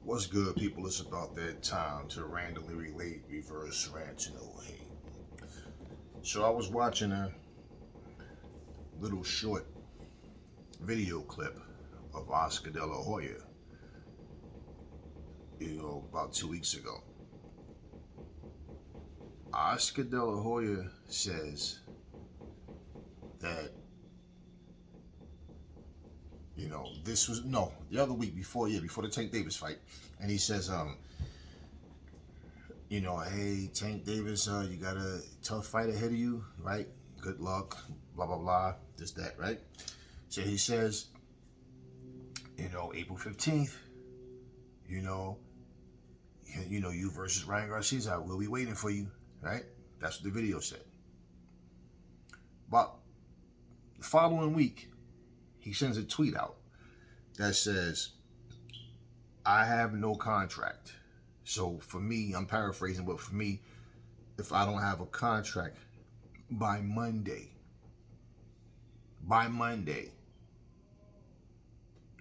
What's good, people? It's about that time to randomly relate, reverse rant, hate. So I was watching a little short video clip of Oscar De La Hoya, about 2 weeks ago. Oscar De La Hoya says that, this was, no, the other week before the Tank Davis fight. And he says, hey, Tank Davis, you got a tough fight ahead of you, right? Good luck, blah, blah, blah, this, that, right? So he says, April 15th, you versus Ryan Garcia, we'll be waiting for you, right? That's what the video said. But the following week, he sends a tweet out that says, I have no contract. So for me, I'm paraphrasing, but for me, if I don't have a contract by Monday,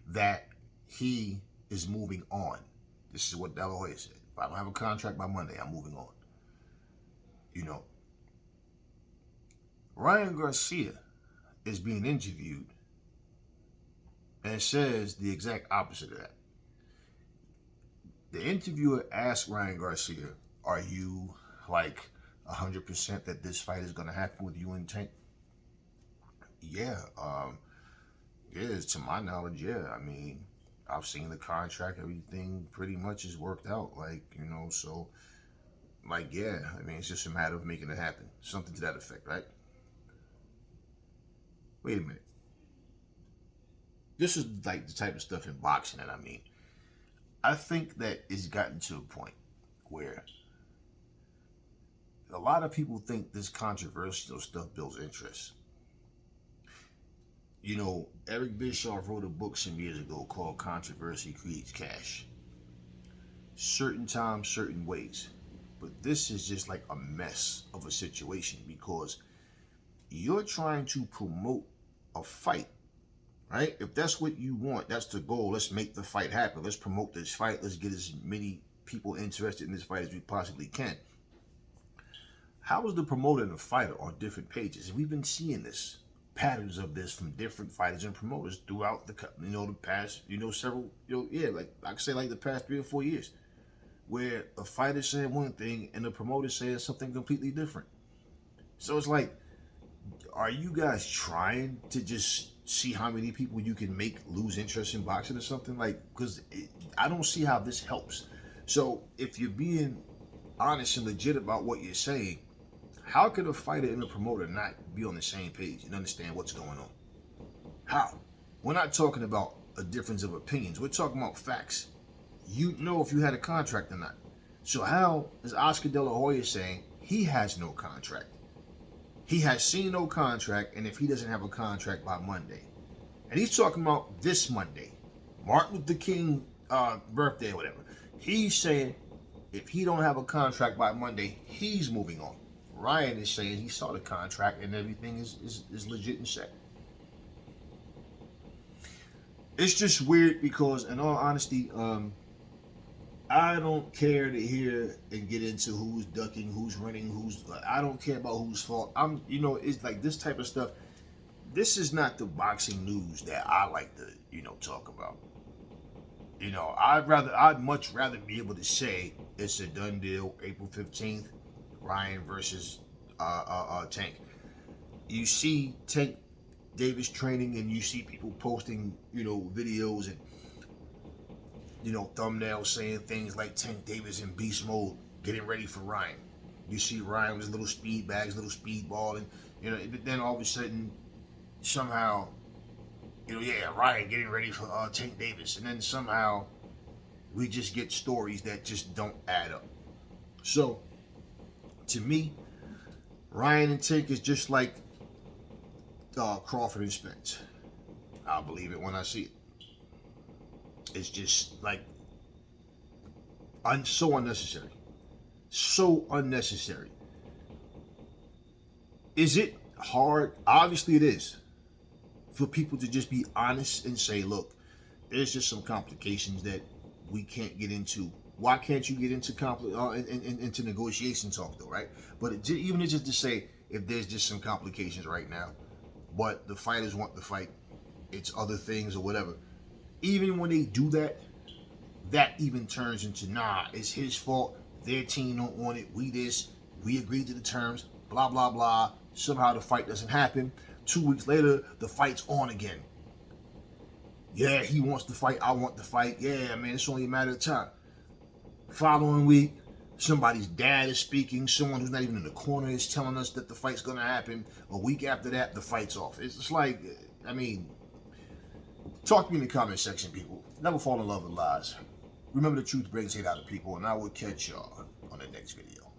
that he is moving on. This is what De La Hoya said. If I don't have a contract by Monday, I'm moving on. Ryan Garcia is being interviewed and says the exact opposite of that. The interviewer asked Ryan Garcia, are you like 100% that this fight is going to happen with you and Tank? Yeah, to my knowledge, yeah. I mean, I've seen the contract, everything pretty much is worked out, so, yeah, I mean, it's just a matter of making it happen. Something to that effect, right? Wait a minute. This is like the type of stuff in boxing that I think that it's gotten to a point where a lot of people think this controversial stuff builds interest. Eric Bischoff wrote a book some years ago called Controversy Creates Cash. Certain times, certain ways. But this is just like a mess of a situation because you're trying to promote a fight, right? If that's what you want, that's the goal. Let's make the fight happen. Let's promote this fight. Let's get as many people interested in this fight as we possibly can. How is the promoter and the fighter on different pages? We've been seeing this, patterns of this from different fighters and promoters throughout the past, several, like I could say like the past 3 or 4 years, where a fighter saying one thing and the promoter saying something completely different. So it's like, are you guys trying to just see how many people you can make lose interest in boxing or something? Because I don't see how this helps. So if you're being honest and legit about what you're saying, how could a fighter and a promoter not be on the same page and understand what's going on? How? We're not talking about a difference of opinions. We're talking about facts. You know if you had a contract or not. So how is Oscar De La Hoya saying he has no contract? He has seen no contract, and if he doesn't have a contract by Monday, and he's talking about this Monday, Martin Luther King birthday or whatever, he's saying if he don't have a contract by Monday, he's moving on. Ryan is saying he saw the contract and everything is legit and set. It's just weird because, in all honesty, I don't care to hear and get into who's ducking, who's running, I don't care about whose fault. It's like this type of stuff. This is not the boxing news that I like to, talk about. I'd much rather be able to say it's a done deal, April 15th, Ryan versus Tank. You see Tank Davis training and you see people posting, videos and thumbnails saying things like Tank Davis in beast mode, getting ready for Ryan. You see Ryan with his little speed bags, little speedball, and then all of a sudden, somehow, Ryan getting ready for Tank Davis, and then somehow we just get stories that just don't add up. So, to me, Ryan and Tank is just like Crawford and Spence. I'll believe it when I see it. It's just like so unnecessary. So unnecessary. Is it hard? Obviously it is. For people to just be honest and say, look, there's just some complications that we can't get into. Why can't you get into into negotiation talk though, right? But even just to say, if there's just some complications right now, but the fighters want the fight, it's other things or whatever. Even when they do that, that even turns into, nah, it's his fault. Their team don't want it. We agreed to the terms. Blah blah blah. Somehow the fight doesn't happen. 2 weeks later, the fight's on again. Yeah, he wants the fight. I want the fight. Yeah, man, it's only a matter of time. Following week, somebody's dad is speaking. Someone who's not even in the corner is telling us that the fight's gonna happen. A week after that, the fight's off. It's just like, I mean, talk to me in the comment section, people. Never fall in love with lies. Remember, the truth brings hate out of people, and I will catch y'all on the next video.